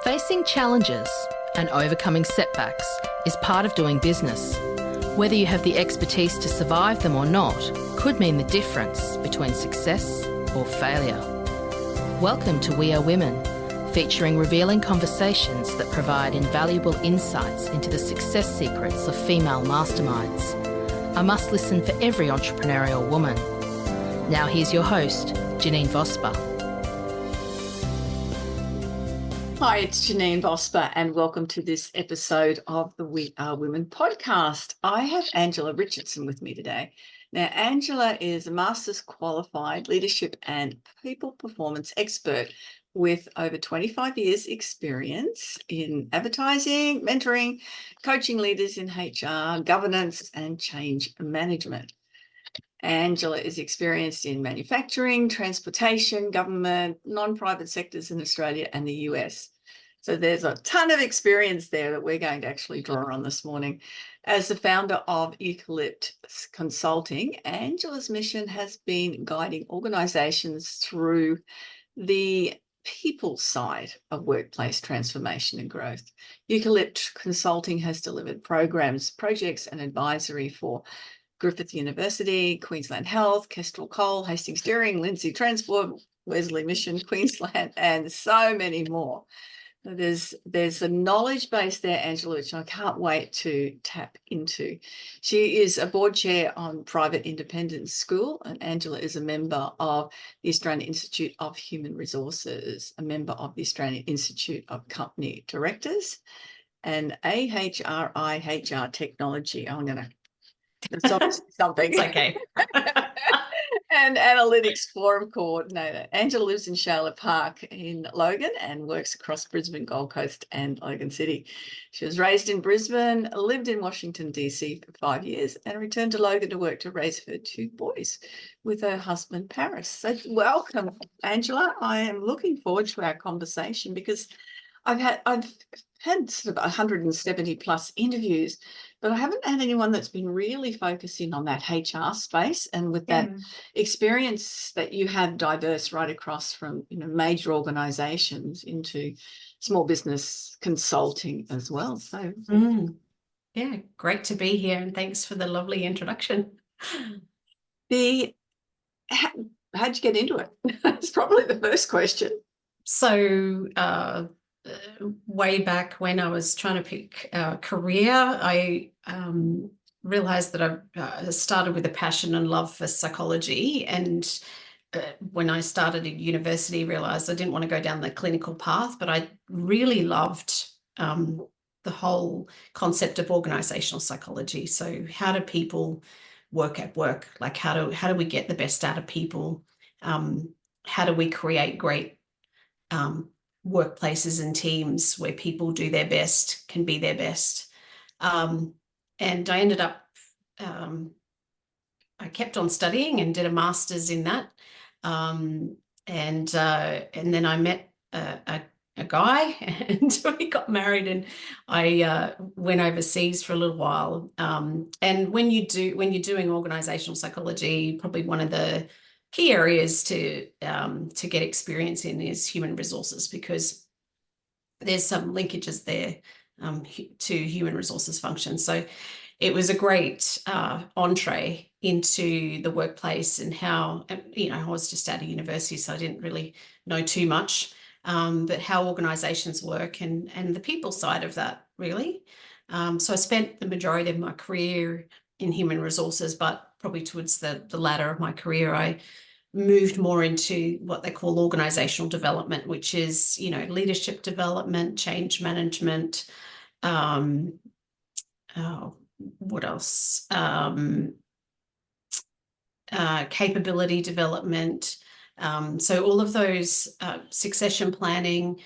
Facing challenges and overcoming setbacks is part of doing business. Whether you have the expertise to survive them or not could mean the difference between success or failure. Welcome to We Are Women, featuring revealing conversations that provide invaluable insights into the success secrets of female masterminds. A must listen for every entrepreneurial woman. Now here's your host, Janine Vosper. Hi, it's Janine Vosper and welcome to this episode of the We Are Women podcast. I have Angela Richardson with me today. Now, Angela is a Master's Qualified Leadership and People Performance expert with over 25 years experience in advertising, mentoring, coaching leaders in HR, governance and change management. Angela is experienced in manufacturing, transportation, government, non-private sectors in Australia and the US. So there's a ton of experience there that we're going to actually draw on this morning. As the founder of Eucalypt Consulting, Angela's mission has been guiding organisations through the people side of workplace transformation and growth. Eucalypt Consulting has delivered programs, projects and advisory for Griffith University, Queensland Health, Kestrel Coal, Hastings Dairying, Lindsay Transport, Wesley Mission, Queensland, and so many more. There's a knowledge base there, Angela, which I can't wait to tap into. She is a board chair on Private Independent School, and Angela is a member of the Australian Institute of Human Resources, a member of the Australian Institute of Company Directors, and AHRI HR Technology. It's obviously something. It's okay. And Analytics Forum Coordinator. Angela lives in Charlotte Park in Logan and works across Brisbane, Gold Coast and Logan City. She was raised in Brisbane, lived in Washington, DC for 5 years and returned to Logan to work to raise her 2 boys with her husband, Paris. So welcome, Angela. I am looking forward to our conversation because I've had sort of 170 plus interviews, but I haven't had anyone that's been really focusing on that HR space and with that experience that you have diverse right across from major organisations into small business consulting as well. So yeah, great to be here and thanks for the lovely introduction. How'd you get into it? That's probably the first question. So way back when I was trying to pick a career, I realized that I started with a passion and love for psychology, and when I started at university, realized I didn't want to go down the clinical path, but I really loved the whole concept of organizational psychology. So how do people work at work? Like how do we get the best out of people? How do we create great workplaces and teams where people do their best, can be their best. And I ended up, I kept on studying and did a master's in that. And then I met a guy and we got married, and I went overseas for a little while. And when you're doing organizational psychology, probably one of the key areas to get experience in is human resources, because there's some linkages there to human resources functions. So it was a great entree into the workplace and how, I was just out of university, so I didn't really know too much, but how organizations work and the people side of that, really. So I spent the majority of my career in human resources, but probably towards the latter of my career, I moved more into what they call organizational development, which is, leadership development, change management, what else? Capability development. So all of those, succession planning,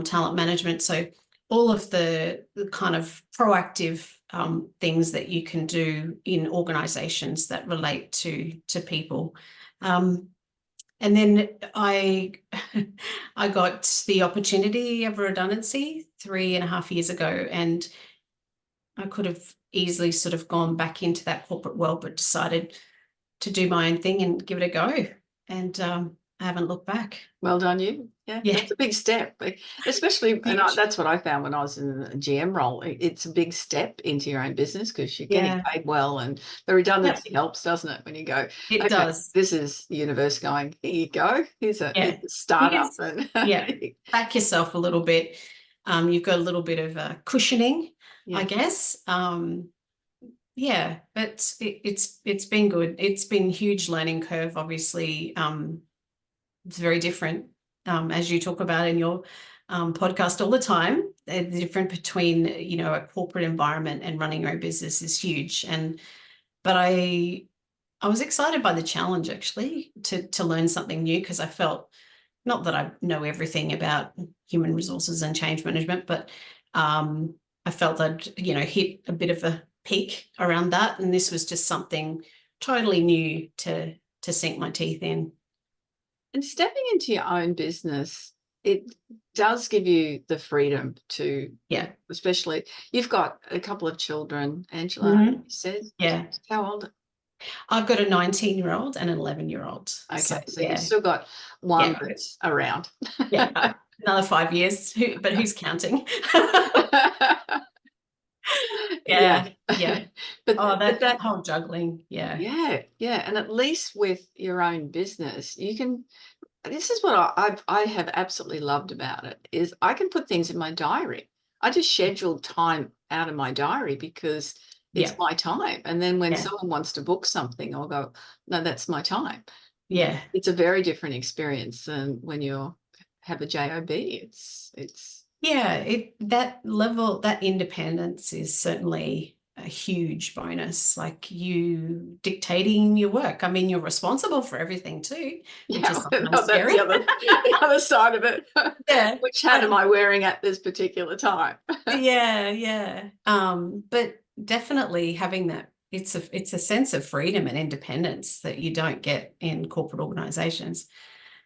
talent management. So all of the kind of proactive things that you can do in organizations that relate to people. And then I got the opportunity of redundancy 3.5 years ago, and I could have easily sort of gone back into that corporate world, but decided to do my own thing and give it a go. And haven't looked back. Well done, you. Yeah, Yeah. that's a big step, especially, and Huge. that's what I found when I was in a GM role. It's a big step into your own business because you're getting Yeah. paid well, and the Yep. redundancy helps, doesn't it? When you go, It okay, does. this is the universe going, here you go. Here's a Yeah. startup, Because, and back yourself a little bit. You've got a little bit of cushioning, I yeah, guess. Yeah, but it's been good. It's been a huge learning curve, obviously. It's very different, as you talk about in your podcast all the time. The difference between, a corporate environment and running your own business is huge. But I was excited by the challenge, actually, to learn something new, because I felt, not that I know everything about human resources and change management, but I felt I'd, hit a bit of a peak around that, and this was just something totally new to sink my teeth in. and stepping into your own business, it does give you the freedom to, Yeah. especially you've got a couple of children, Angela. Mhm. You said, Yeah. how old? I've got a 19-year-old and an 11-year-old. Okay, so yeah, you've still got one yeah, that's around. yeah. Another 5 years. But who's counting? Yeah. Yeah. But Oh, but that that whole juggling. Yeah. yeah, and at least with your own business, you can, this is what I have absolutely loved about it, is I can put things in my diary. I just schedule time out of my diary because it's Yeah. my time. And then when Yeah. someone wants to book something, I'll go, no, that's my time. Yeah. It's a very different experience than when you have a job. It's Yeah, that independence is certainly a huge bonus. Like, you dictating your work. I mean, you're responsible for everything too, which yeah, is well, sometimes that's scary. the other side of it. Yeah. Which hat am I wearing at this particular time? Yeah. But definitely having that, it's a sense of freedom and independence that you don't get in corporate organizations.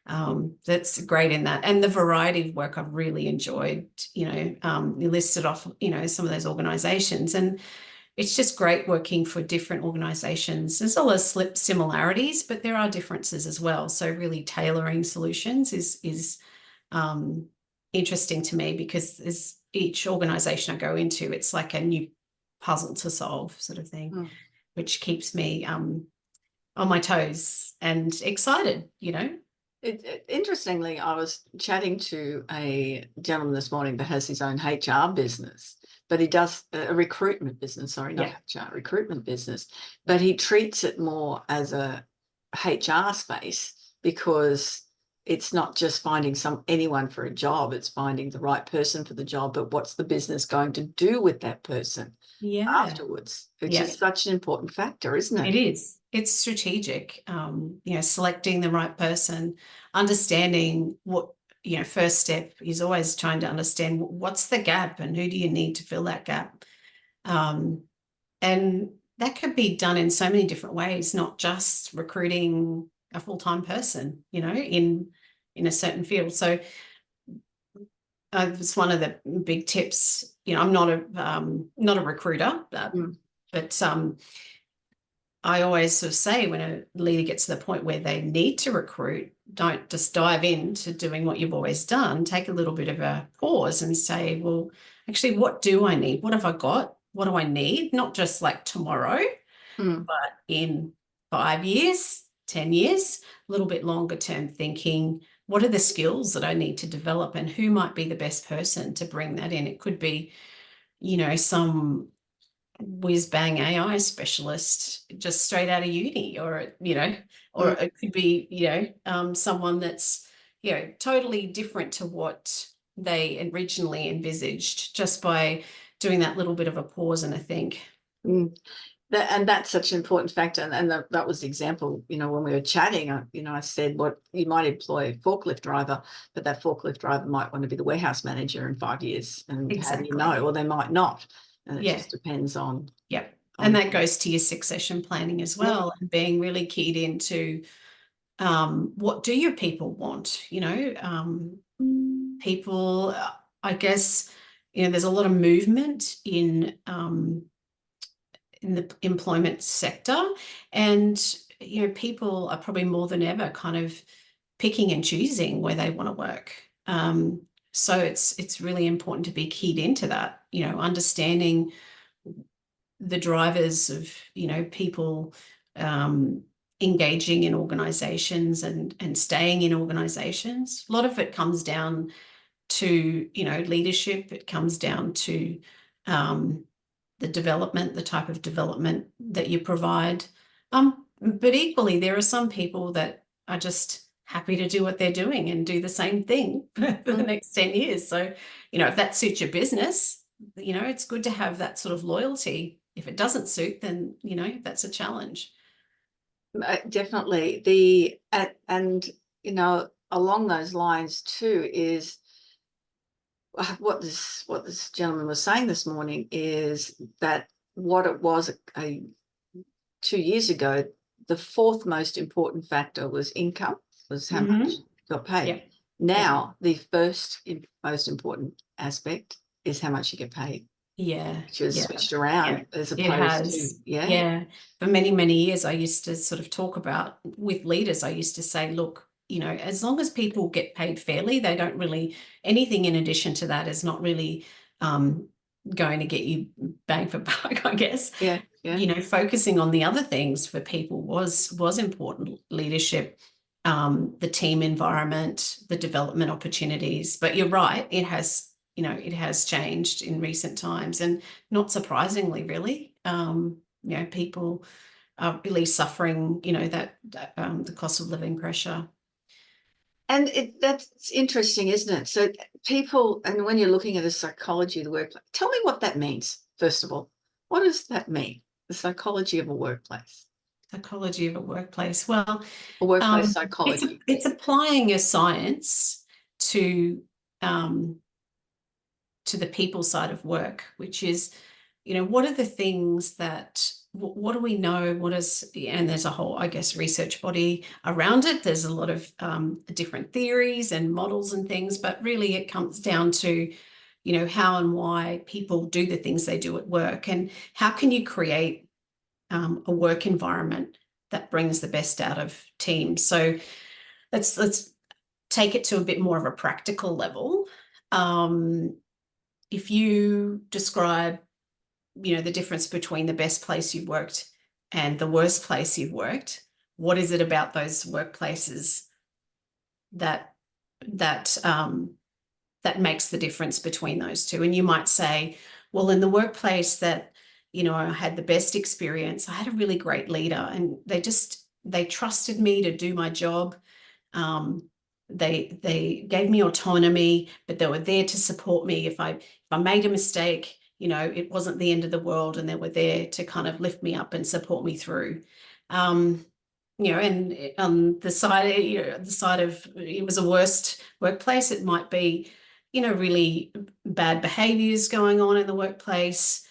That's great in that. And the variety of work I've really enjoyed. You listed off, some of those organizations, and it's just great working for different organizations. There's a lot of similarities, but there are differences as well. So really tailoring solutions is um, interesting to me, because as each organization I go into, it's like a new puzzle to solve, sort of thing, which keeps me on my toes and excited. Interestingly, I was chatting to a gentleman this morning that has his own HR business, but he does a recruitment business, sorry, not HR, recruitment business, but he treats it more as a HR space, because it's not just finding anyone for a job, it's finding the right person for the job, but what's the business going to do with that person Yeah. afterwards, which is such an important factor, isn't it? It is. It's strategic. Selecting the right person, understanding what, first step is always trying to understand what's the gap and who do you need to fill that gap. And that could be done in so many different ways, not just recruiting a full-time person, in a certain field. So it's one of the big tips. I'm not a recruiter, but I always sort of say, when a leader gets to the point where they need to recruit, don't just dive into doing what you've always done. Take a little bit of a pause and say, well, actually, what do I need? What have I got? What do I need? Not just like tomorrow, but in 5 years, 10 years, a little bit longer term thinking. What are the skills that I need to develop, and who might be the best person to bring that in? It could be, some whiz bang AI specialist just straight out of uni, or it could be, someone that's, totally different to what they originally envisaged, just by doing that little bit of a pause and a think. And that's such an important factor. And that was the example, when we were chatting, I said, what you might employ a forklift driver, but that forklift driver might want to be the warehouse manager in 5 years. And Exactly. how do you know? Or they might not. And it Yeah. just depends on. Yep. And that goes to your succession planning as well, and being really keyed into what do your people want? People, I guess, there's a lot of movement in the employment sector, and people are probably more than ever kind of picking and choosing where they want to work. So it's really important to be keyed into that, understanding the drivers of, people engaging in organizations and staying in organizations. A lot of it comes down to, leadership. It comes down to the development, the type of development that you provide. But equally, there are some people that are just happy to do what they're doing and do the same thing for the next 10 years. So, if that suits your business, it's good to have that sort of loyalty. If it doesn't suit, then, that's a challenge. Definitely. And along those lines too is what this gentleman was saying this morning is that what it was 2 years ago, the fourth most important factor was income, was how much you got paid. Yep. Now, the first most important aspect is how much you get paid. Yeah. Which has switched around as opposed to, For many, many years, I used to sort of talk about with leaders, I used to say, look, as long as people get paid fairly, they don't really, anything in addition to that is not really going to get you bang for buck, I guess. Yeah. Focusing on the other things for people was important. Leadership, the team environment, the development opportunities. But you're right, it has changed in recent times, and not surprisingly, really, people are really suffering, that the cost of living pressure. And that's interesting, isn't it? So people, and when you're looking at the psychology of the workplace, tell me what that means, first of all. What does that mean? The psychology of a workplace. Psychology of a workplace. Well, a workplace psychology. It's applying your science to the people side of work, which is, what are the things that, what do we know? And there's a whole, I guess, research body around it. There's a lot of different theories and models and things, but really it comes down to, how and why people do the things they do at work, and how can you create a work environment that brings the best out of teams. So let's take it to a bit more of a practical level. If you describe, the difference between the best place you've worked and the worst place you've worked, what is it about those workplaces that makes the difference between those two? And you might say, well, in the workplace that, I had the best experience, I had a really great leader, and they trusted me to do my job. They gave me autonomy, but they were there to support me. If I made a mistake, it wasn't the end of the world, and they were there to kind of lift me up and support me through. And on the side of it was a worst workplace, it might be, really bad behaviors going on in the workplace,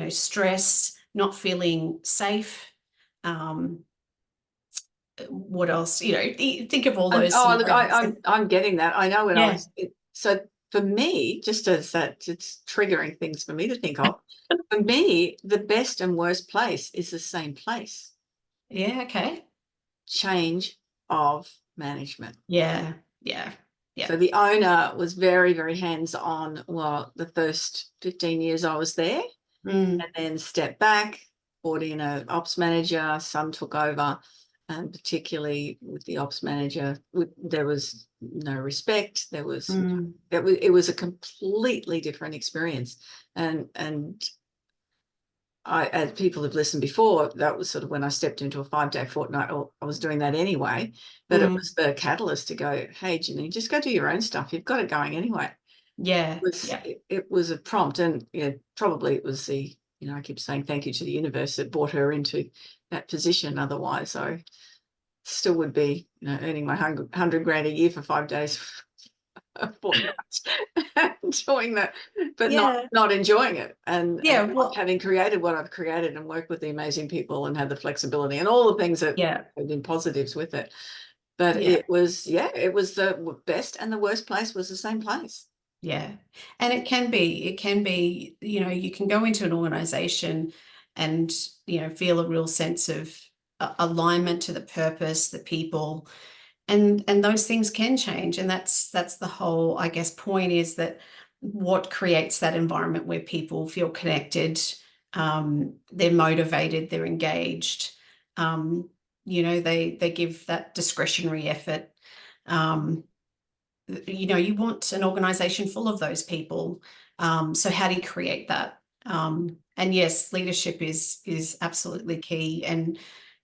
stress, not feeling safe. What else? Think of all those. Look, I'm getting that. I know when I was. So for me, just as that, it's triggering things for me to think of. For me, the best and worst place is the same place. Yeah. Okay. Change of management. Yeah. So the owner was very, very hands-on. Well, the first 15 years I was there, and then stepped back, brought in an ops manager. Some took over, and particularly with the ops manager, there was no respect. It was a completely different experience, and as people have listened before, that was sort of when I stepped into a 5-day fortnight. I was doing that anyway, but it was the catalyst to go, hey, Janine, just go do your own stuff. You've got it going anyway. Yeah. It was a prompt, and probably it was the, I keep saying thank you to the universe that brought her into that position. Otherwise, I still would be, earning my $100,000 a year for 5 days. Doing that, but not enjoying it, and having created what I've created and worked with the amazing people and had the flexibility and all the things that have been positives with it. But it was the best and the worst place was the same place. Yeah. And it can be, you can go into an organization and, feel a real sense of alignment to the purpose, the people, and those things can change. And that's the whole, I guess, point, is that what creates that environment where people feel connected, they're motivated, they're engaged, they give that discretionary effort. You want an organization full of those people. So how do you create that? And yes, leadership is absolutely key. And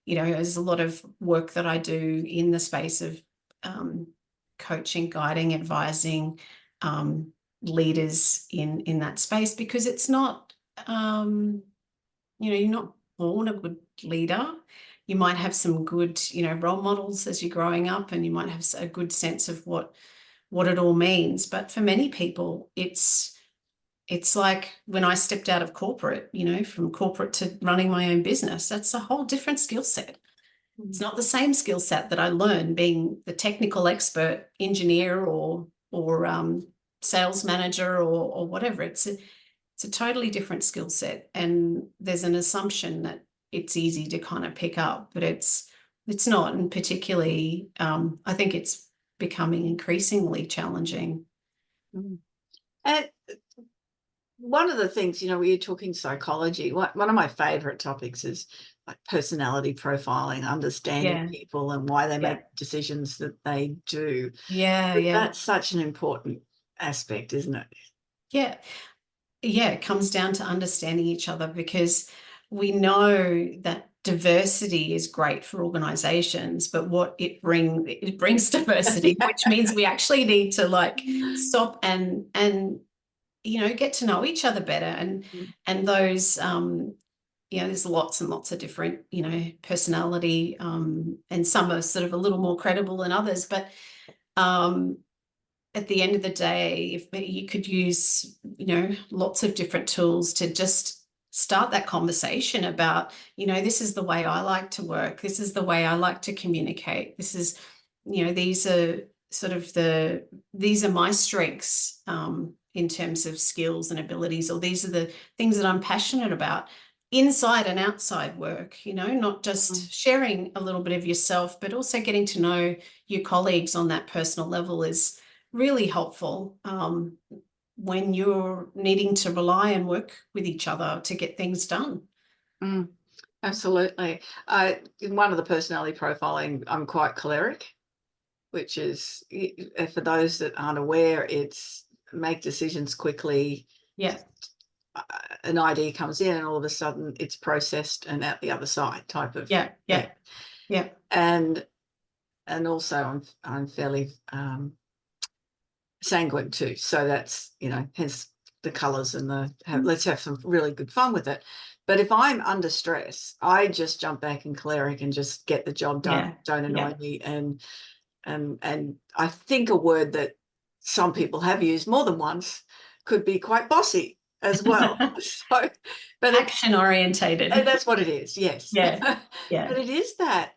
there's a lot of work that I do in the space of coaching, guiding, advising leaders in that space, because it's not, you're not born a good leader. You might have some good, role models as you're growing up, and you might have a good sense of what it all means. But for many people, it's like when I stepped out of corporate, from corporate to running my own business, that's a whole different skill set. It's not the same skill set that I learned being the technical expert engineer or sales manager or whatever. It's a totally different skill set. And there's an assumption that it's easy to kind of pick up, but it's not. And particularly, I think it's becoming increasingly challenging. And one of the things, we're talking psychology. One of my favorite topics is like personality profiling, understanding people and why they make decisions that they do. That's such an important aspect, isn't it? It comes down to understanding each other, because we know that diversity is great for organizations, but what it brings diversity, which means we actually need to stop and get to know each other better. And those there's lots and lots of different personality, and some are sort of a little more credible than others, but at the end of the day, if you could use lots of different tools to just start that conversation about this is the way I like to work, this is the way I like to communicate, this is these are sort of these are my strengths in terms of skills and abilities, or these are the things that I'm passionate about inside and outside work, not just sharing a little bit of yourself, but also getting to know your colleagues on that personal level is really helpful when you're needing to rely and work with each other to get things done. Absolutely. In one of the personality profiling, I'm quite choleric, which is, for those that aren't aware, it's make decisions quickly. An idea comes in and all of a sudden it's processed and out the other side type of thing. And also I'm fairly sanguine too, so that's hence the colors and let's have some really good fun with it. But if I'm under stress, I just jump back in choleric and just get the job done. Don't annoy me. And I think a word that some people have used more than once could be quite bossy as well. So, but action orientated. And that's what it is. Yes. But it is that,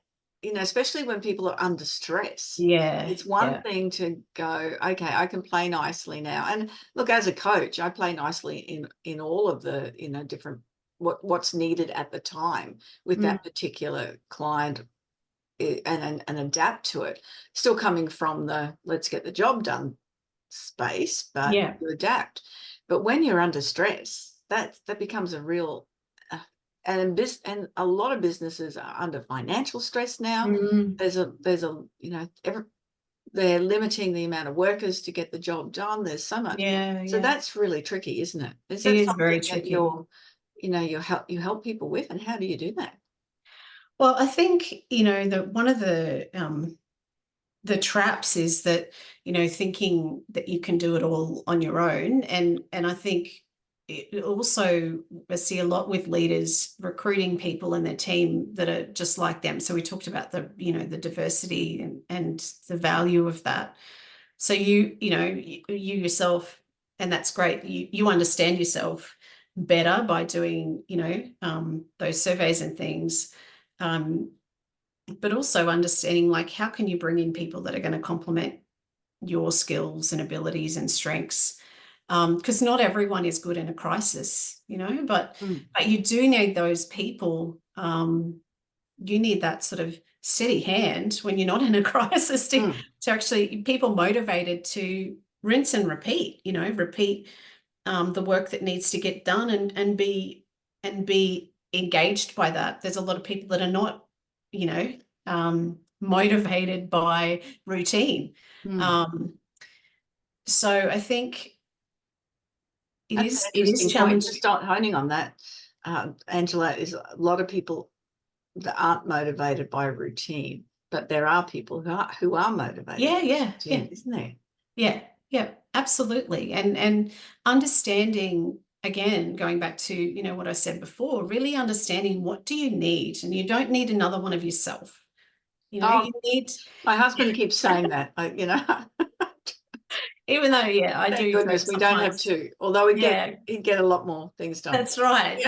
especially when people are under stress. It's one thing to go, okay, I can play nicely now. And look, as a coach, I play nicely in all of the, different what's needed at the time with that particular client, and adapt to it. Still coming from the let's get the job done space, but you adapt. But when you're under stress, that becomes a real and a lot of businesses are under financial stress now. There's a they're limiting the amount of workers to get the job done. There's so much. So that's really tricky, isn't it? Is that something very that tricky. you help people with, and how do you do that? Well, I think that one of the traps is that thinking that you can do it all on your own, and I think it also, I see a lot with leaders recruiting people in their team that are just like them. So we talked about the diversity and the value of that. So you yourself, and that's great, you understand yourself better by doing those surveys and things, but also understanding how can you bring in people that are going to complement your skills and abilities and strengths, because not everyone is good in a crisis, but you do need those people. You need that sort of steady hand when you're not in a crisis to actually people motivated to rinse and repeat, repeat the work that needs to get done and be engaged by that. There's a lot of people that are not, motivated by routine. So I think it is challenging. To start honing on that, Angela, is a lot of people that aren't motivated by routine, but there are people who are motivated. Yeah, isn't there? Yeah, absolutely. And understanding, again, going back to, what I said before, really understanding what do you need, and you don't need another one of yourself. You need. My husband keeps saying that, Even though, I thank do. goodness we don't have two, although he'd get a lot more things done. That's right.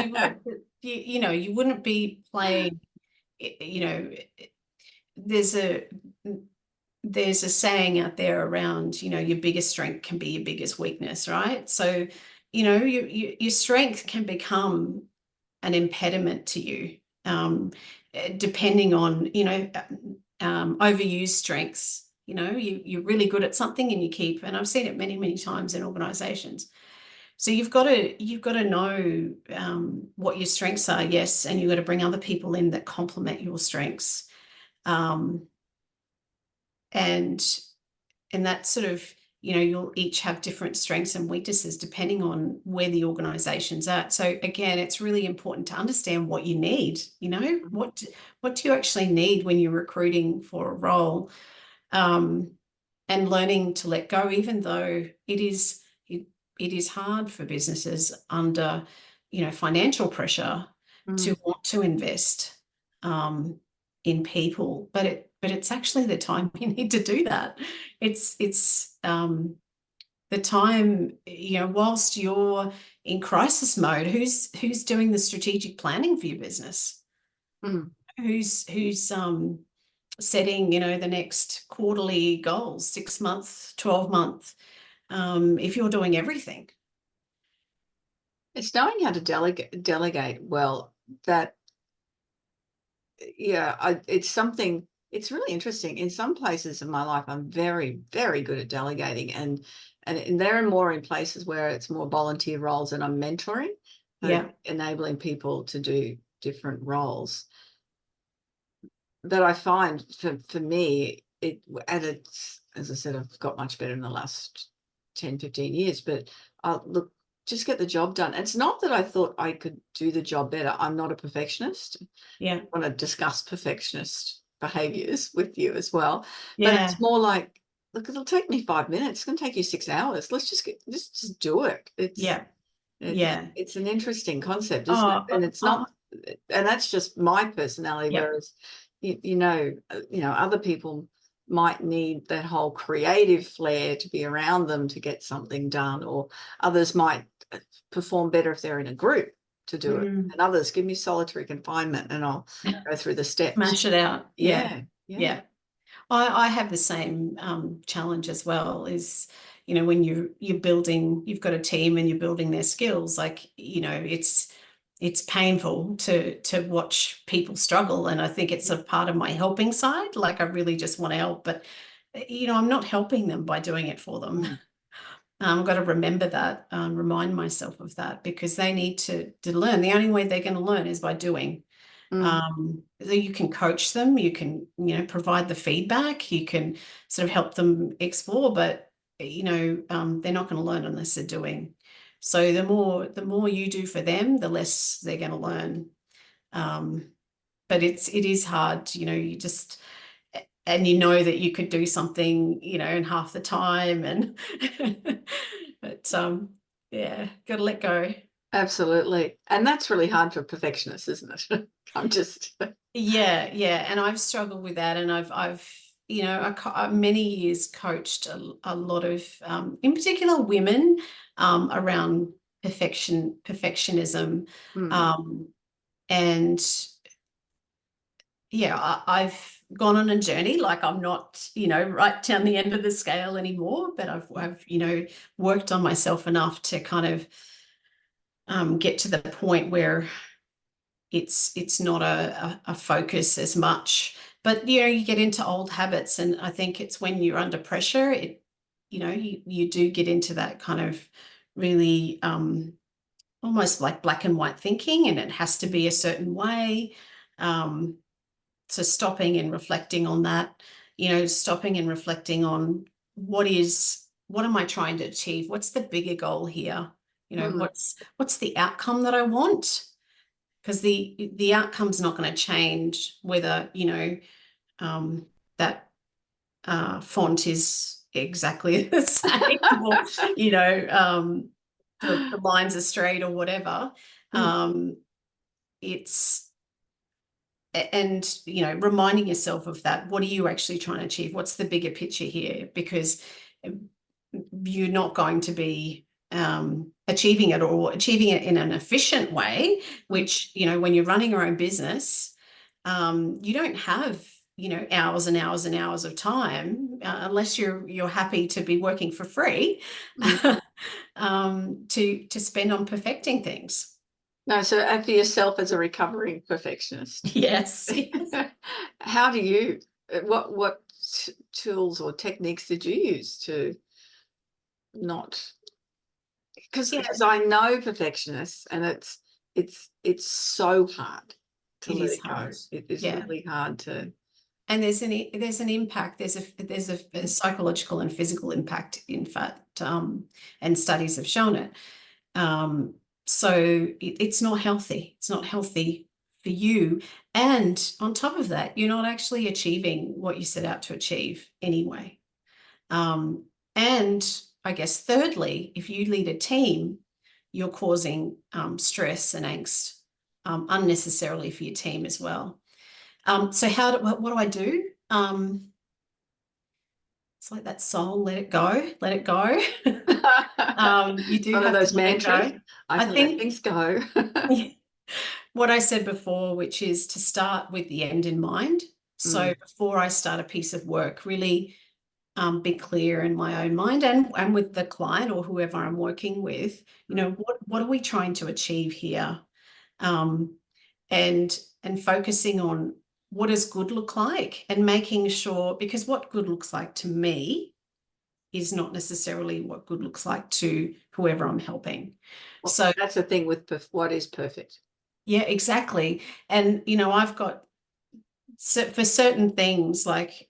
You wouldn't be playing, there's a saying out there around, your biggest strength can be your biggest weakness, right? So, your strength can become an impediment to you, depending on, overused strengths. You're really good at something and you keep, and I've seen it many, many times in organizations. So you've got to know what your strengths are, yes, and you've got to bring other people in that complement your strengths. And that sort of, you'll each have different strengths and weaknesses depending on where the organization's at. So again, it's really important to understand what you need, what do you actually need when you're recruiting for a role, and learning to let go, even though it is hard for businesses under, financial pressure to want to invest in people, but it's actually the time you need to do that. It's the time, whilst you're in crisis mode, who's doing the strategic planning for your business? Who's setting, the next quarterly goals, 6 months, 12 months, if you're doing everything? It's knowing how to delegate well. That, it's something. It's really interesting. In some places in my life, I'm very, very good at delegating, and there are more in places where it's more volunteer roles, and I'm mentoring, enabling people to do different roles. That I find for me, it's, as I said, I've got much better in the last 10, 15 years, but look, just get the job done. It's not that I thought I could do the job better. I'm not a perfectionist. I want to discuss perfectionist behaviors with you as well. But it's more like, look, it'll take me 5 minutes. It's going to take you 6 hours. Let's just do it. It's an interesting concept, isn't it? And it's not, and that's just my personality. Whereas, other people might need that whole creative flair to be around them to get something done, or others might perform better if they're in a group to do it, and others give me solitary confinement and I'll go through the steps. Smash it out. I have the same challenge as well, is, when you're building, you've got a team and you're building their skills, like, it's painful to watch people struggle. And I think it's a part of my helping side. Like, I really just want to help, but, I'm not helping them by doing it for them. I've got to remember that, remind myself of that, because they need to learn. The only way they're going to learn is by doing. So you can coach them, you can, provide the feedback, you can sort of help them explore, but, they're not going to learn unless they're doing. So the more you do for them, the less they're going to learn. But it is hard, you just, and that you could do something, in half the time, and but got to let go. Absolutely. And that's really hard for perfectionists, isn't it? I'm just and I've struggled with that, and I've many years coached a lot of in particular women around perfectionism, and I've gone on a journey. Like, I'm not right down the end of the scale anymore, but I've worked on myself enough to kind of get to the point where it's not a focus as much, But, you get into old habits, and I think it's when you're under pressure, you do get into that kind of really almost like black and white thinking, and it has to be a certain way. So stopping and reflecting on that, stopping and reflecting on what am I trying to achieve? What's the bigger goal here? What's the outcome that I want? Because the outcome's not going to change whether, that font is exactly the same, or, the lines are straight or whatever. It's and reminding yourself of that. What are you actually trying to achieve? What's the bigger picture here? Because you're not going to be achieving it, or achieving it in an efficient way, which, when you're running your own business, you don't have hours and hours and hours of time, unless you're happy to be working for free, to spend on perfecting things. No, so for yourself as a recovering perfectionist. Yes. How do you, what tools or techniques did you use to not, because I know perfectionists, and it's so hard to let it go. It is really hard to. And there's an impact. There's a psychological and physical impact, in fact, and studies have shown it. So it's not healthy. It's not healthy for you. And on top of that, you're not actually achieving what you set out to achieve anyway. And I guess thirdly, if you lead a team, you're causing stress and angst unnecessarily for your team as well. So what do I do? It's like that song, let it go, let it go. You do one have of those to let it mantras. go. I think let things go. What I said before, which is to start with the end in mind. So before I start a piece of work, really be clear in my own mind, and with the client or whoever I'm working with, what are we trying to achieve here? And focusing on what does good look like, and making sure, because what good looks like to me is not necessarily what good looks like to whoever I'm helping. Well, so that's the thing with what is perfect. Yeah, exactly. And, I've got, for certain things like,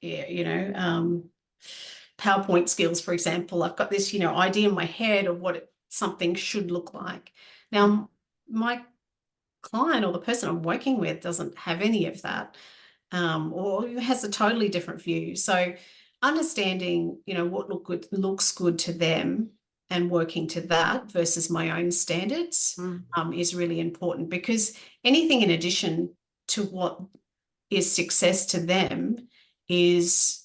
PowerPoint skills, for example, I've got this, idea in my head of what something should look like. Now, my client or the person I'm working with doesn't have any of that, or has a totally different view. So understanding, what looks good to them, and working to that versus my own standards is really important, because anything in addition to what is success to them is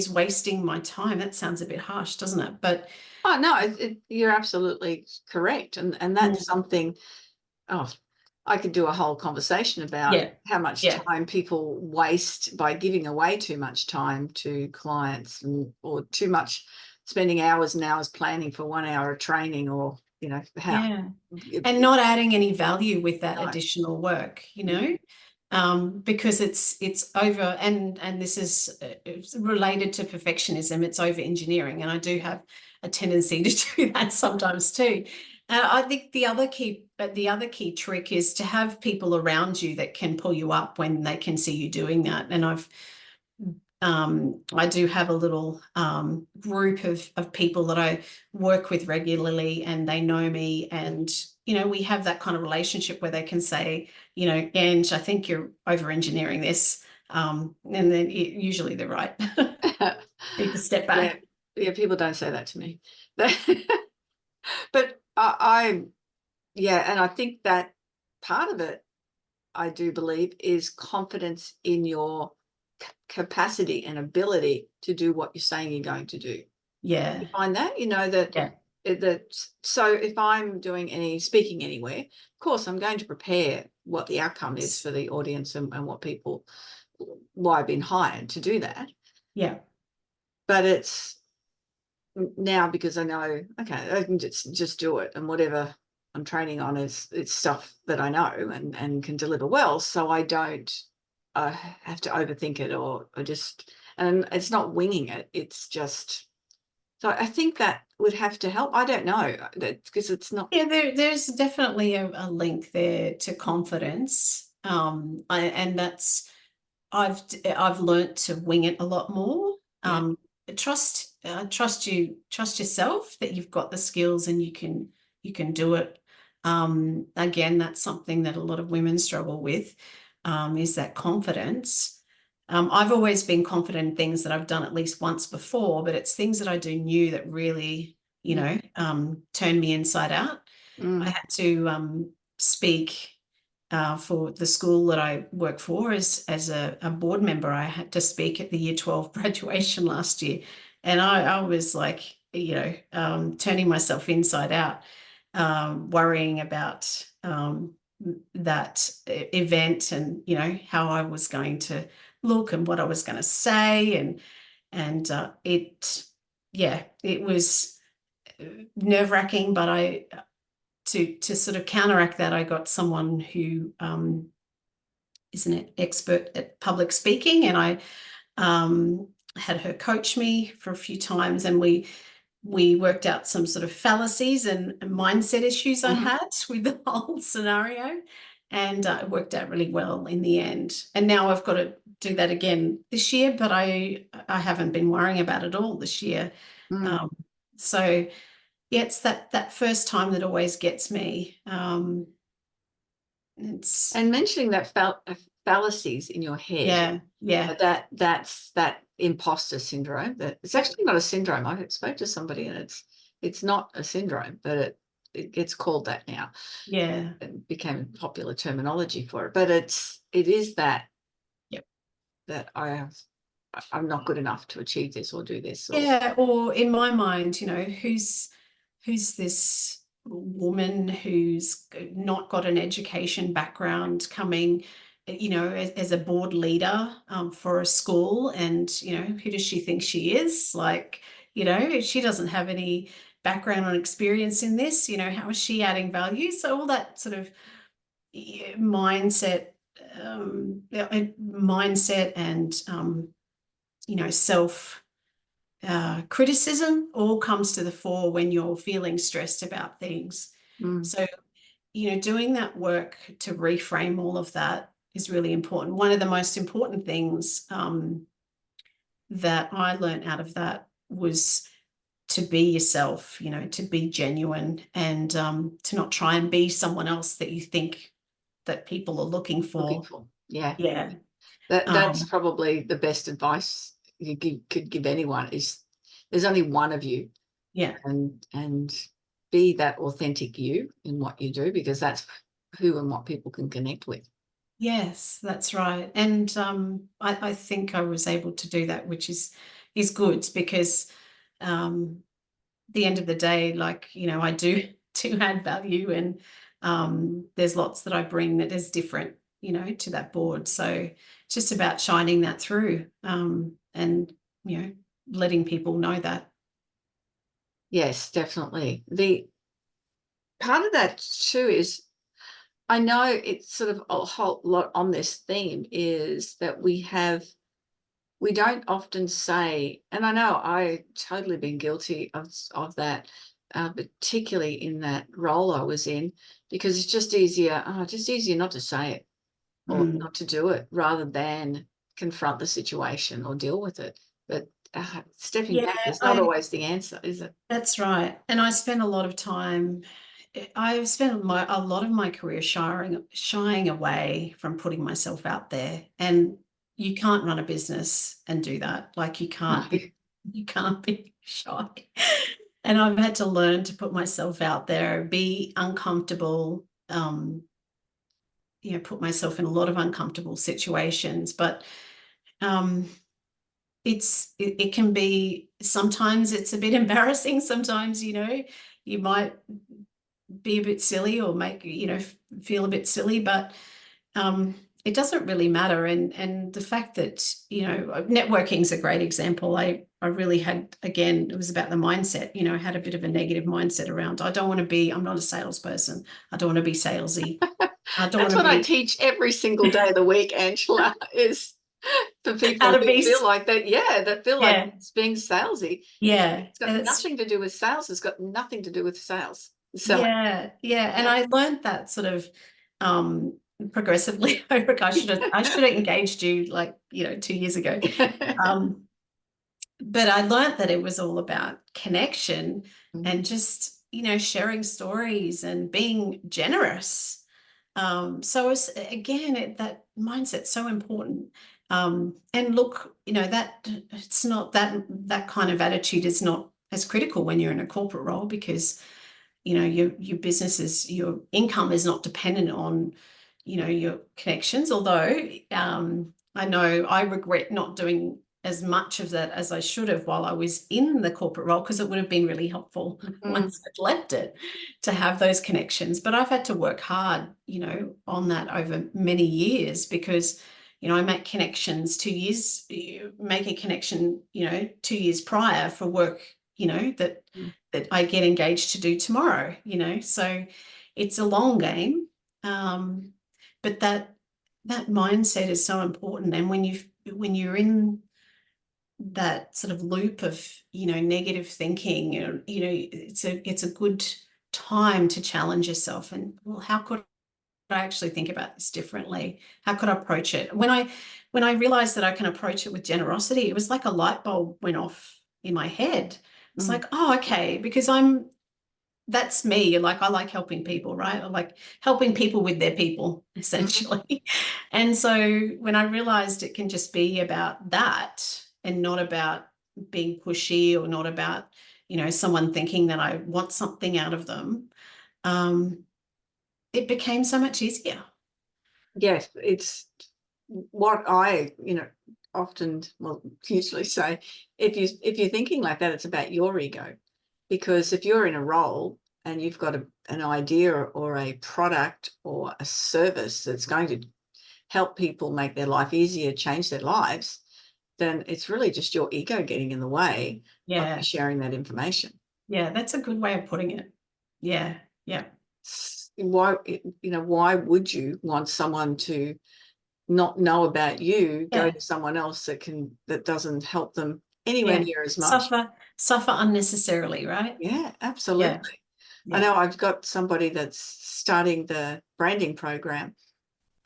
wasting my time. That sounds a bit harsh, doesn't it? But oh no, you're absolutely correct, and that's something. Oh, I could do a whole conversation about how much time people waste by giving away too much time to clients, or too much spending hours and hours planning for 1 hour of training, or and not adding any value with that additional work, because it's over, and this is related to perfectionism. It's over engineering, and I do have a tendency to do that sometimes too. I think the other key trick is to have people around you that can pull you up when they can see you doing that. And I do have a little group of people that I work with regularly, and they know me, and we have that kind of relationship where they can say, Ange, I think you're over engineering this, and then usually they're right. Take a step back. Yeah, people don't say that to me. But and I think that part of it, I do believe, is confidence in your capacity and ability to do what you're saying you're going to do. Yeah. You find that, so if I'm doing speaking anywhere, of course I'm going to prepare what the outcome is for the audience, and why I've been hired to do that. Yeah. But it's now, because I know, okay, I can just do it, and whatever I'm training on it's stuff that I know and can deliver well. So I don't have to overthink it or just, and it's not winging it. It's just, so I think that would have to help. I don't know, because it's not. Yeah, there's definitely a link there to confidence. And that's, I've learnt to wing it a lot more. Yeah. Trust yourself that you've got the skills and you can do it. Again, that's something that a lot of women struggle with, is that confidence. I've always been confident in things that I've done at least once before, but it's things that I do new that really, turn me inside out. I had to speak for the school that I work for as a board member. I had to speak at the Year 12 graduation last year, and I was like, turning myself inside out, worrying about that event and how I was going to look and what I was going to say, and it was nerve-wracking, but to sort of counteract that, I got someone who is an expert at public speaking, and I had her coach me for a few times, and we worked out some sort of fallacies and mindset issues I had with the whole scenario, and it worked out really well in the end. And now I've got to do that again this year, but I haven't been worrying about it all this year. So yeah, it's that first time that always gets me. It's And mentioning that fallacies in your head, that's that imposter syndrome. That it's actually not a syndrome. I spoke to somebody, and it's not a syndrome, but it gets called that now. Yeah, it became popular terminology for it. But it is that. Yep. That I'm not good enough to achieve this or do this. Or in my mind, who's this woman who's not got an education background coming, as a board leader for a school, and who does she think she is? Like, she doesn't have any background or experience in this. How is she adding value? So all that sort of mindset and self criticism all comes to the fore when you're feeling stressed about things. So, doing that work to reframe all of that is really important. One of the most important things that I learned out of that was to be yourself, to be genuine, and to not try and be someone else that you think that people are looking for. Yeah. That's probably the best advice you could give anyone, is there's only one of you. Yeah. And be that authentic you in what you do, because that's who and what people can connect with. Yes, that's right. And I think I was able to do that, which is good, because the end of the day, I do add value, and there's lots that I bring that is different, to that board. So it's just about shining that through, and letting people know that. Yes, definitely. The part of that too is, I know it's sort of a whole lot on this theme, is that we don't often say, and I know I totally been guilty of that, particularly in that role I was in, because it's just easier not to say it or not to do it, rather than confront the situation or deal with it. But stepping back is not always the answer, is it? That's right. And I spent a lot of time. I've spent a lot of my career shying away from putting myself out there, and you can't run a business and do that. Like, you can't be shy. And I've had to learn to put myself out there, be uncomfortable, put myself in a lot of uncomfortable situations. But it can be, sometimes it's a bit embarrassing. Sometimes, you might be a bit silly or make, feel a bit silly, but it doesn't really matter. And the fact that, you know, networking is a great example. I really had, again, it was about the mindset. You know, I had a bit of a negative mindset around, I'm not a salesperson. I don't want to be salesy. I don't That's want what to I be teach every single day of the week, Angela, is for people how to who be. feel like that, that feel like Yeah. it's being salesy. Yeah. It's got nothing to do with sales. It's got nothing to do with sales. Selling. Yeah. Yeah. And I learned that sort of progressively. I should have engaged you, like, you know, 2 years ago. But I learned that it was all about connection and just, you know, sharing stories and being generous. So it's, again, that mindset's so important. And look, you know, that it's not that kind of attitude is not as critical when you're in a corporate role, because, you know, your your income is not dependent on, you know, your connections. Although I know I regret not doing as much of that as I should have while I was in the corporate role, because it would have been really helpful once I'd left it to have those connections. But I've had to work hard, you know, on that over many years, because, you know, I make connections 2 years, make a connection, you know, 2 years prior for work, you know, that I get engaged to do tomorrow, you know. So it's a long game. But that mindset is so important. And when you're in that sort of loop of, you know, negative thinking, you know, it's a good time to challenge yourself and, well, how could I actually think about this differently? How could I approach it? When I realized that I can approach it with generosity, it was like a light bulb went off in my head. It's like, oh, okay, because that's me. Like, I like helping people, right? I like helping people with their people, essentially. And so when I realized it can just be about that and not about being pushy, or not about, you know, someone thinking that I want something out of them, it became so much easier. Yes, it's what I, often, usually say, if you're thinking like that, it's about your ego. Because if you're in a role and you've got an idea or a product or a service that's going to help people make their life easier, change their lives, then it's really just your ego getting in the way of you sharing that information. Yeah, that's a good way of putting it. Yeah, yeah. Why would you want someone to not know about you, go to someone else that doesn't help them anywhere near as much? Suffer unnecessarily, right? Yeah, absolutely. Yeah. I know I've got somebody that's starting the branding program,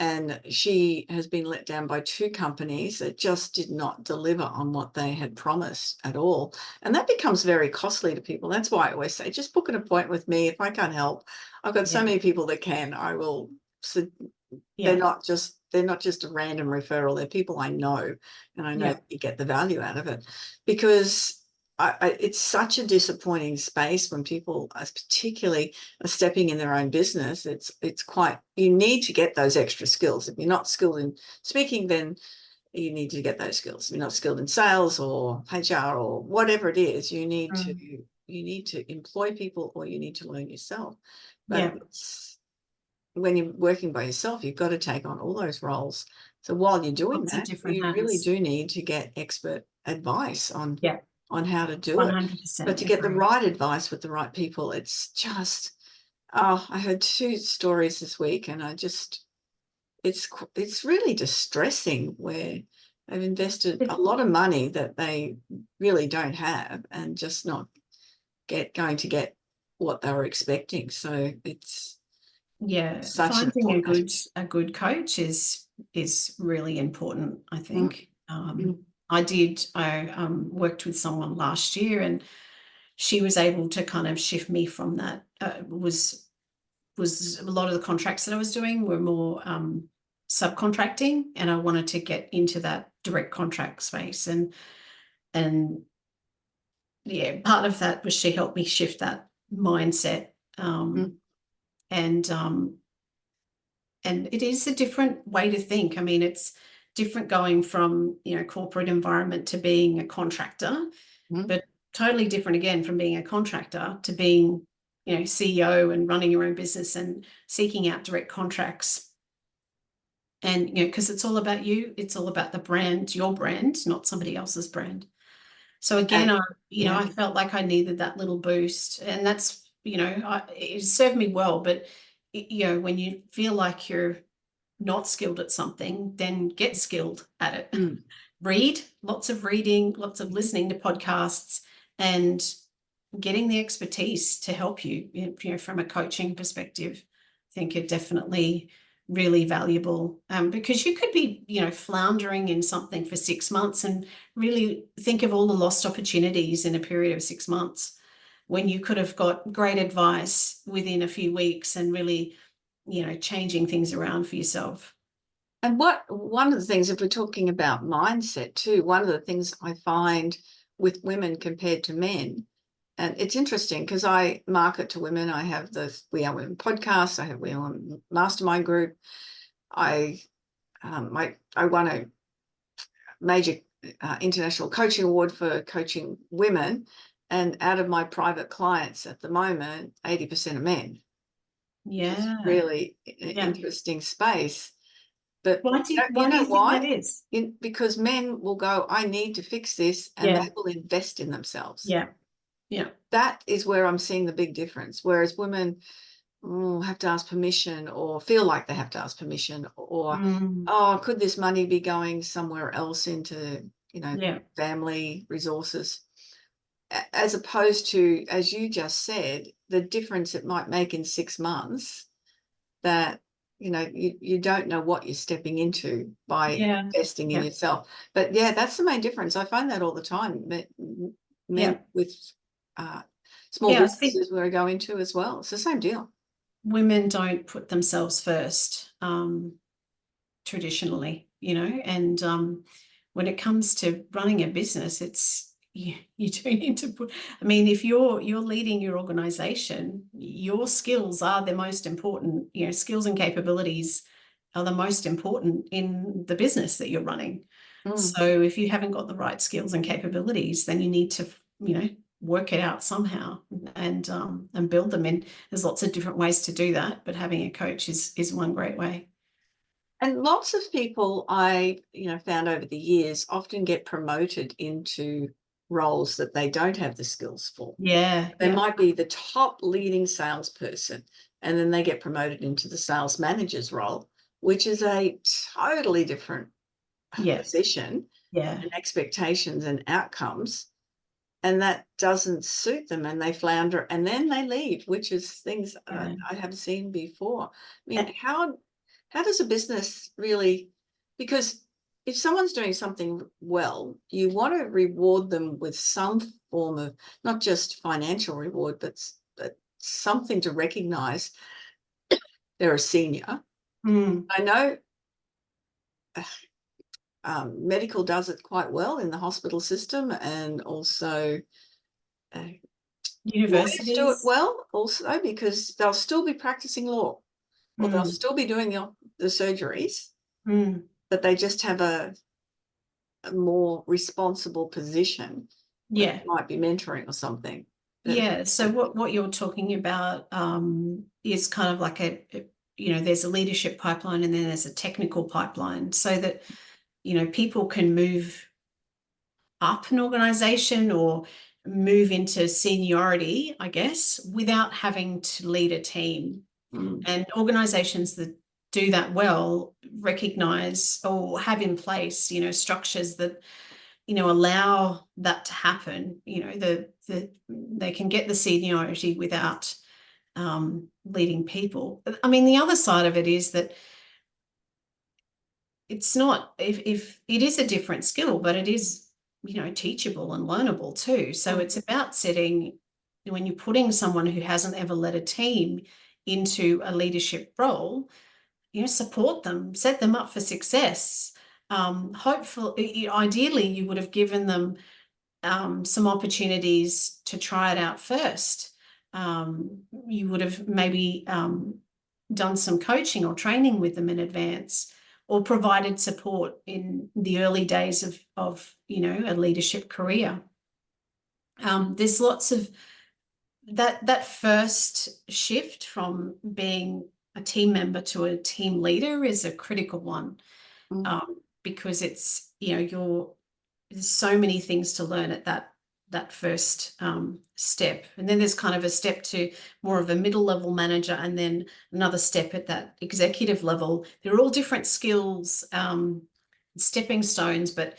and she has been let down by 2 companies that just did not deliver on what they had promised at all. And that becomes very costly to people. That's why I always say, just book an appointment with me. If I can't help, I've got so many people that can. I will. So they're not just a random referral. They're people I know, and I know that you get the value out of it, because it's such a disappointing space when people particularly are stepping in their own business. It's quite, you need to get those extra skills. If you're not skilled in speaking, then you need to get those skills. If you're not skilled in sales or HR or whatever it is, you need to employ people, or you need to learn yourself. But when you're working by yourself, you've got to take on all those roles. So while you're doing that, you really do need to get expert advice on how to do 100% it. But to get the right advice with the right people, it's just, I heard 2 stories this week, and it's really distressing, where they've invested a lot of money that they really don't have, and just not going to get what they were expecting. So it's finding a good coach is really important, I think. I worked with someone last year, and she was able to kind of shift me from that. Was a lot of the contracts that I was doing were more subcontracting, and I wanted to get into that direct contract space. And part of that was she helped me shift that mindset. And it is a different way to think. I mean, it's different going from, you know, corporate environment to being a contractor, but totally different again from being a contractor to being, you know, CEO and running your own business and seeking out direct contracts. And, you know, because it's all about you, it's all about the brand, your brand, not somebody else's brand. So again, And I felt like I needed that little boost, and that's, it served me well. But, when you feel like you're not skilled at something, then get skilled at it. Read, lots of reading, lots of listening to podcasts, and getting the expertise to help you, from a coaching perspective. I think are definitely really valuable, because you could be, floundering in something for 6 months, and really think of all the lost opportunities in a period of 6 months when you could have got great advice within a few weeks and really, changing things around for yourself. And one of the things, if we're talking about mindset too, one of the things I find with women compared to men, and it's interesting because I market to women. I have the We Are Women podcast. I have We Are Women mastermind group. I won a major international coaching award for coaching women, and out of my private clients at the moment, 80% are men. Yeah, it's really an interesting space. But why do you think that is? Because men will go, I need to fix this, and they will invest in themselves. Yeah. That is where I'm seeing the big difference. Whereas women have to ask permission, or feel like they have to ask permission, or oh, could this money be going somewhere else into family resources, as opposed to, as you just said, the difference it might make in 6 months, that you don't know what you're stepping into by investing in yourself. But that's the main difference. I find that all the time. Men with small businesses where I go into as well, it's the same deal. Women don't put themselves first, traditionally, and when it comes to running a business, it's you do need to put, I mean, if you're leading your organization, your skills are the most important. Skills and capabilities are the most important in the business that you're running. So if you haven't got the right skills and capabilities, then you need to work it out somehow, and build them in. There's lots of different ways to do that, but having a coach is one great way. And lots of people I found over the years often get promoted into roles that they don't have the skills for. They might be the top leading salesperson, and then they get promoted into the sales manager's role, which is a totally different position and expectations and outcomes. And that doesn't suit them, and they flounder, and then they leave, which is things I have seen before. I mean, how does a business really, because if someone's doing something well, you want to reward them with some form of, not just financial reward, but something to recognize they're a senior. I know medical does it quite well in the hospital system, and also universities do it well also, because they'll still be practicing law, or they'll still be doing the surgeries, but they just have a more responsible position. It might be mentoring or something. So what you're talking about is kind of like there's a leadership pipeline, and then there's a technical pipeline, so that people can move up an organization or move into seniority, I guess, without having to lead a team. And organizations that do that well recognize or have in place structures that allow that to happen. They can get the seniority without leading people. I mean, the other side of it is that it's not, if it is a different skill, but it is teachable and learnable too. So it's about setting, when you're putting someone who hasn't ever led a team into a leadership role, support them, set them up for success. Hopefully, ideally, you would have given them some opportunities to try it out first. You would have maybe done some coaching or training with them in advance, or provided support in the early days of a leadership career. There's lots of that first shift from being a team member to a team leader is a critical one, because it's, there's so many things to learn at that first step. And then there's kind of a step to more of a middle level manager, and then another step at that executive level. They're all different skills, stepping stones, but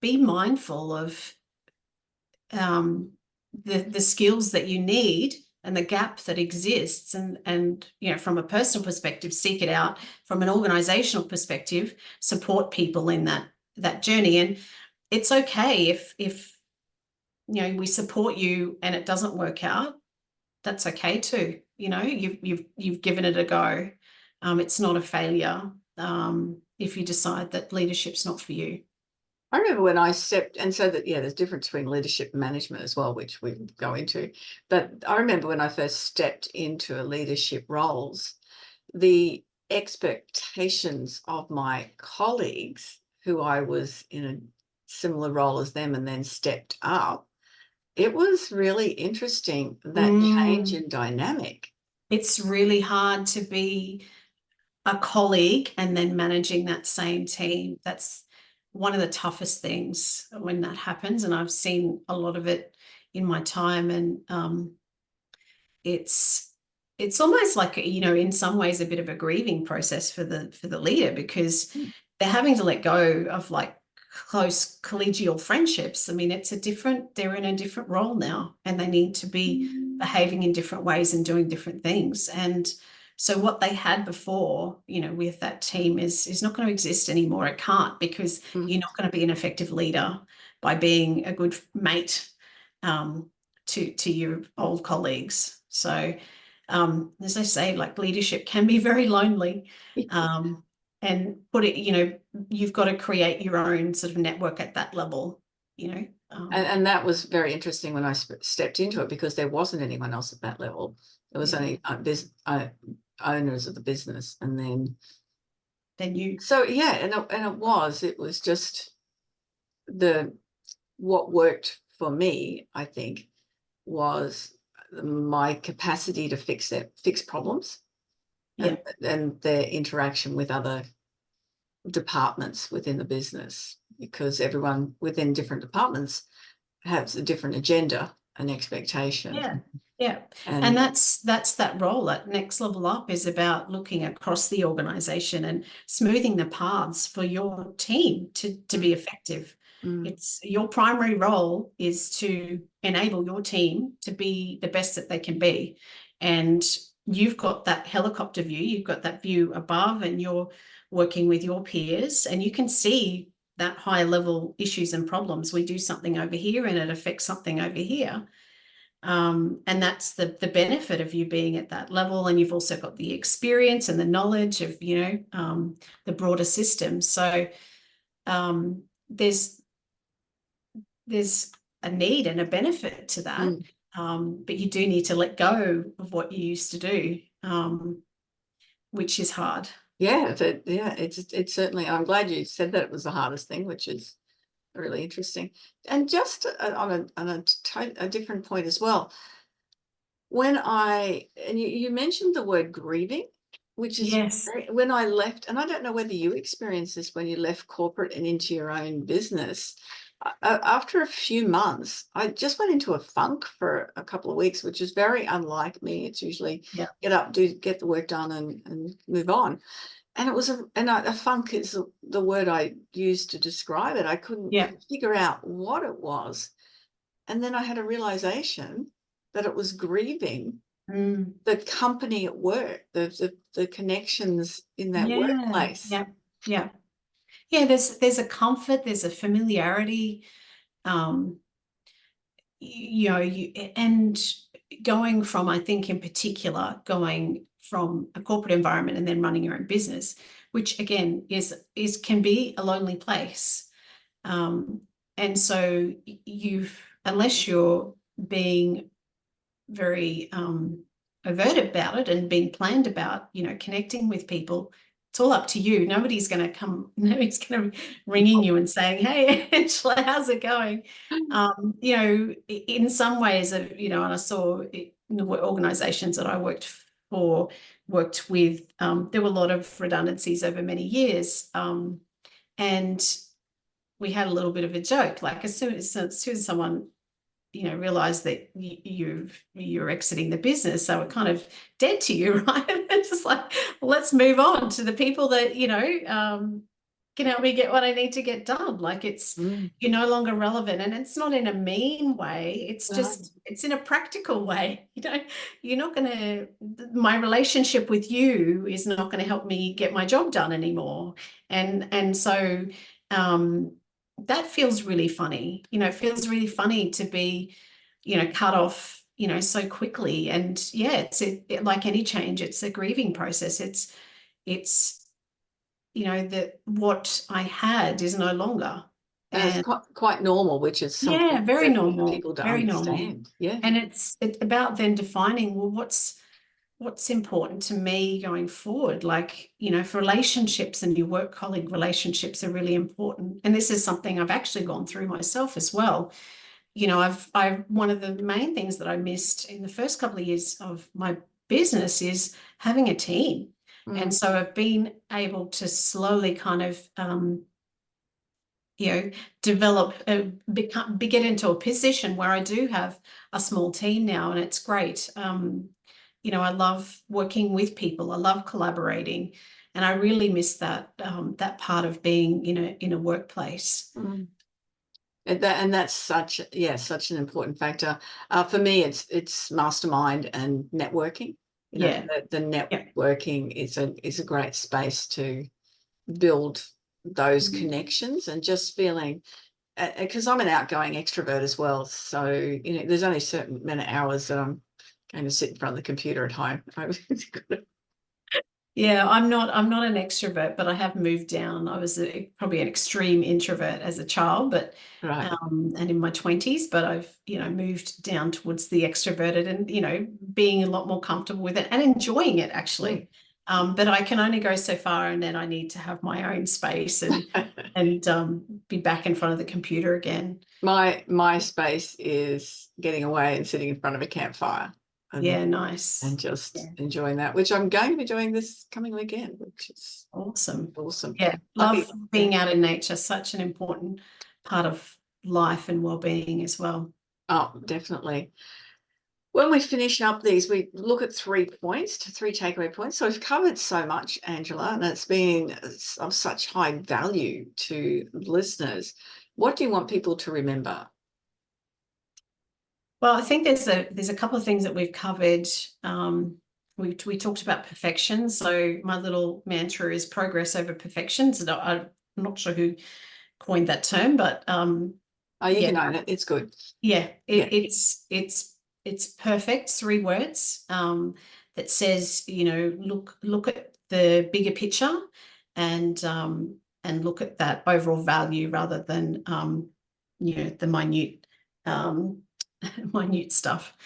be mindful of the skills that you need and the gap that exists, and from a personal perspective, seek it out. From an organizational perspective, support people in that journey. And it's okay if we support you and it doesn't work out. That's okay too. You've given it a go. It's not a failure if you decide that leadership's not for you. I remember when I stepped, and so that, there's a difference between leadership and management as well, which we go into. But I remember when I first stepped into leadership roles, the expectations of my colleagues, who I was in a similar role as them and then stepped up, it was really interesting, that change in dynamic. It's really hard to be a colleague and then managing that same team. That's one of the toughest things when that happens, and I've seen a lot of it in my time. And it's almost like, in some ways a bit of a grieving process for the leader, because they're having to let go of like close collegial friendships. I mean, they're in a different role now, and they need to be behaving in different ways and doing different things. And so what they had before, with that team is not going to exist anymore. It can't, because you're not going to be an effective leader by being a good mate to your old colleagues. So as I say, like, leadership can be very lonely. And you've got to create your own sort of network at that level, And that was very interesting when I stepped into it, because there wasn't anyone else at that level. There was only owners of the business, and then you. So it was just what worked for me, I think, was my capacity to fix problems, and their interaction with other departments within the business, because everyone within different departments has a different agenda and expectation. And that's that role. That next level up is about looking across the organization and smoothing the paths for your team to be effective. It's your primary role is to enable your team to be the best that they can be, and you've got that helicopter view, you've got that view above, and you're working with your peers, and you can see that high level issues and problems. We do something over here and it affects something over here. And that's the benefit of you being at that level. And you've also got the experience and the knowledge of, the broader system. So there's a need and a benefit to that. But you do need to let go of what you used to do, which is hard. It's certainly, I'm glad you said that it was the hardest thing, which is really interesting. And just on a different point as well, when you mentioned the word grieving, which is when I left, and I don't know whether you experienced this when you left corporate and into your own business. After a few months, I just went into a funk for a couple of weeks, which is very unlike me. It's usually get up, get the work done, and move on. And it was a funk is the word I used to describe it. I couldn't figure out what it was. And then I had a realization that it was grieving the company at work, the connections in that workplace. There's a comfort, there's a familiarity, and going from, I think in particular, going from a corporate environment and then running your own business, which again can be a lonely place. And so unless you're being very overt about it and being planned about, connecting with people, it's all up to you. Nobody's going to be ringing you and saying, "Hey, Angela, how's it going?" In some ways, and I saw in the organizations that I worked for, worked with, there were a lot of redundancies over many years, and we had a little bit of a joke, like as soon as someone realize that you're exiting the business, so we're kind of dead to you, right? It's just like, well, let's move on to the people that can help me get what I need to get done. Like you're no longer relevant, and it's not in a mean way. It's just it's in a practical way. You're not going to. My relationship with you is not going to help me get my job done anymore, and so. That feels really funny. It feels really funny to be, cut off, so quickly. And yeah, it's like any change, it's a grieving process. It's that what I had is no longer. And it's quite normal, which is something very that normal, people don't very understand. normal. Yeah. And it's about then defining, well, what's important to me going forward. Like, for relationships, and your work colleague relationships are really important. And this is something I've actually gone through myself as well. One of the main things that I missed in the first couple of years of my business is having a team. And so I've been able to slowly kind of, develop, get into a position where I do have a small team now, and it's great. I love working with people. I love collaborating, and I really miss that part of being in a workplace. And that's such an important factor. For me, it's mastermind and networking. The networking is a great space to build those connections, and just feeling, because I'm an outgoing extrovert as well. So there's only a certain amount of hours that I'm going to sit in front of the computer at home. Yeah, I'm not an extrovert, but I have moved down. I was probably an extreme introvert as a child, but right. And in my 20s, but I've moved down towards the extroverted, and being a lot more comfortable with it and enjoying it, actually. But I can only go so far, and then I need to have my own space and be back in front of the computer again. My space is getting away and sitting in front of a campfire. Nice. And just enjoying that, which I'm going to be doing this coming weekend, which is awesome. Awesome. Yeah, love being out in nature. Such an important part of life and well-being as well. Oh, definitely. When we finish up these, we look at 3 takeaway points. So we've covered so much, Angela, and it's been of such high value to listeners. What do you want people to remember? Well, I think there's a couple of things that we've covered. We talked about perfection. So my little mantra is progress over perfection. So I'm not sure who coined that term, but you can own it. It's good. Yeah, it's perfect. 3 words that says, look at the bigger picture, and look at that overall value rather than the minute minute stuff.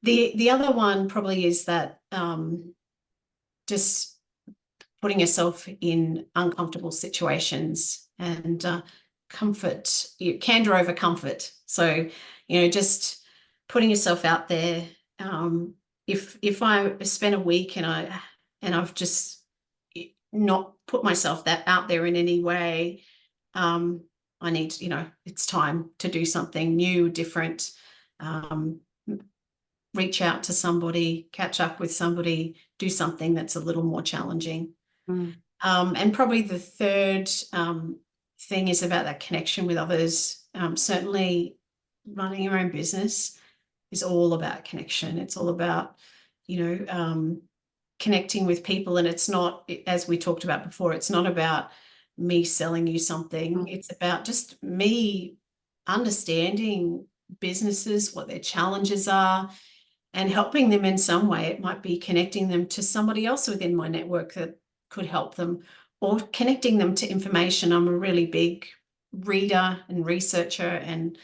The other one probably is that just putting yourself in uncomfortable situations, and candor over comfort. So just putting yourself out there. If I spend a week and I've just not put myself out there in any way, I need, it's time to do something new, different, reach out to somebody, catch up with somebody, do something that's a little more challenging. And probably the third thing is about that connection with others. Certainly running your own business is all about connection. It's all about, connecting with people. And it's not, as we talked about before, it's not about me selling you something. It's about just me understanding businesses, what their challenges are, and helping them in some way. It might be connecting them to somebody else within my network that could help them, or connecting them to information. I'm a really big reader and researcher, and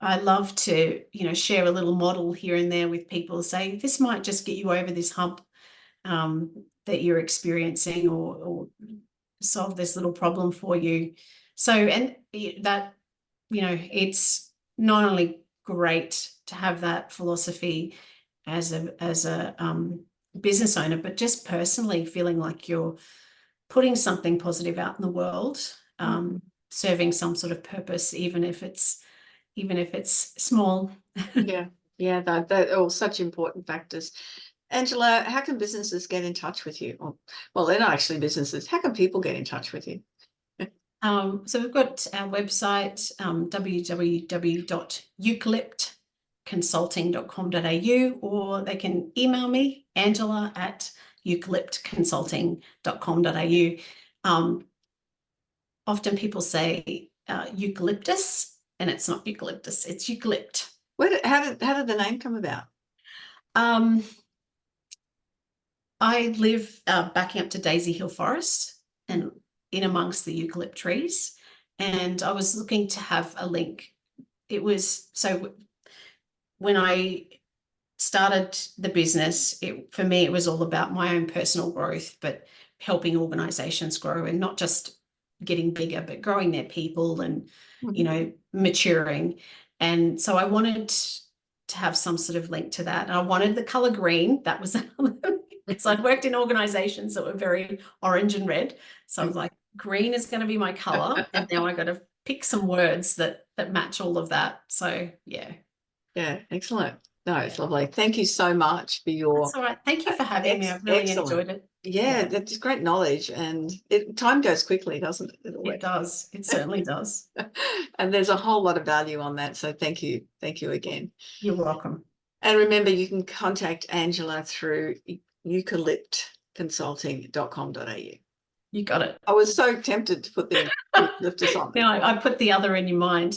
I love to, share a little model here and there with people, say this might just get you over this hump that you're experiencing, or solve this little problem for you. So, and that, it's not only great to have that philosophy, as a business owner, but just personally feeling like you're putting something positive out in the world, serving some sort of purpose, even if it's small. Yeah, they're all such important factors. Angela, how can businesses get in touch with you? Well, they're not actually businesses. How can people get in touch with you? So we've got our website, www.eucalyptconsulting.com.au, or they can email me, angela@eucalyptconsulting.com.au. Often people say eucalyptus, and it's not eucalyptus, it's eucalypt. How did the name come about? I live backing up to Daisy Hill Forest and in amongst the eucalypt trees, and I was looking to have a link. So when I started the business, for me it was all about my own personal growth, but helping organizations grow, and not just getting bigger, but growing their people and maturing. And so I wanted to have some sort of link to that. And I wanted the color green. That was because I'd worked in organizations that were very orange and red. So I was like, green is going to be my color. And now I got to pick some words that match all of that. So yeah. Yeah, excellent. No, it's lovely. Thank you so much for your. That's all right. Thank you for having me. I've really enjoyed it. Yeah, that's great knowledge, and time goes quickly, doesn't it? It does. It certainly does. And there's a whole lot of value on that. So thank you again. You're welcome. And remember, you can contact Angela through eucalyptconsulting.com.au. You got it. I was so tempted to put the eucalyptus on. No, I put the other in your mind.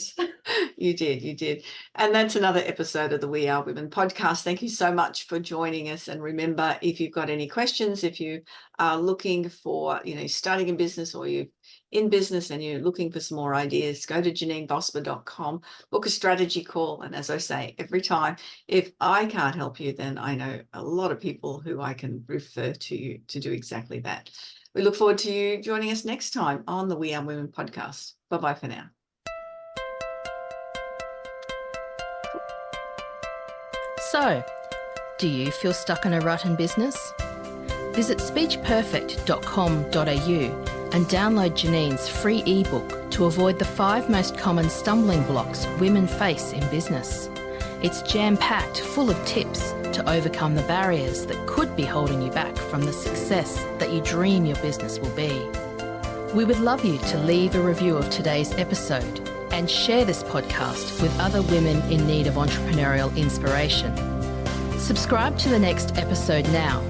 You did. And that's another episode of the We Are Women podcast. Thank you so much for joining us. And remember, if you've got any questions, if you are looking for, starting a business, or you're in business and you're looking for some more ideas, go to JanineBosper.com, book a strategy call. And as I say, every time, if I can't help you, then I know a lot of people who I can refer to you to do exactly that. We look forward to you joining us next time on the We Are Women podcast. Bye-bye for now. So, do you feel stuck in a rut in business? Visit speechperfect.com.au and download Janine's free ebook to avoid the 5 most common stumbling blocks women face in business. It's jam-packed, full of tips to overcome the barriers that could be holding you back from the success that you dream your business will be. We would love you to leave a review of today's episode and share this podcast with other women in need of entrepreneurial inspiration. Subscribe to the next episode now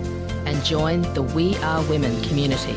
and join the We Are Women community.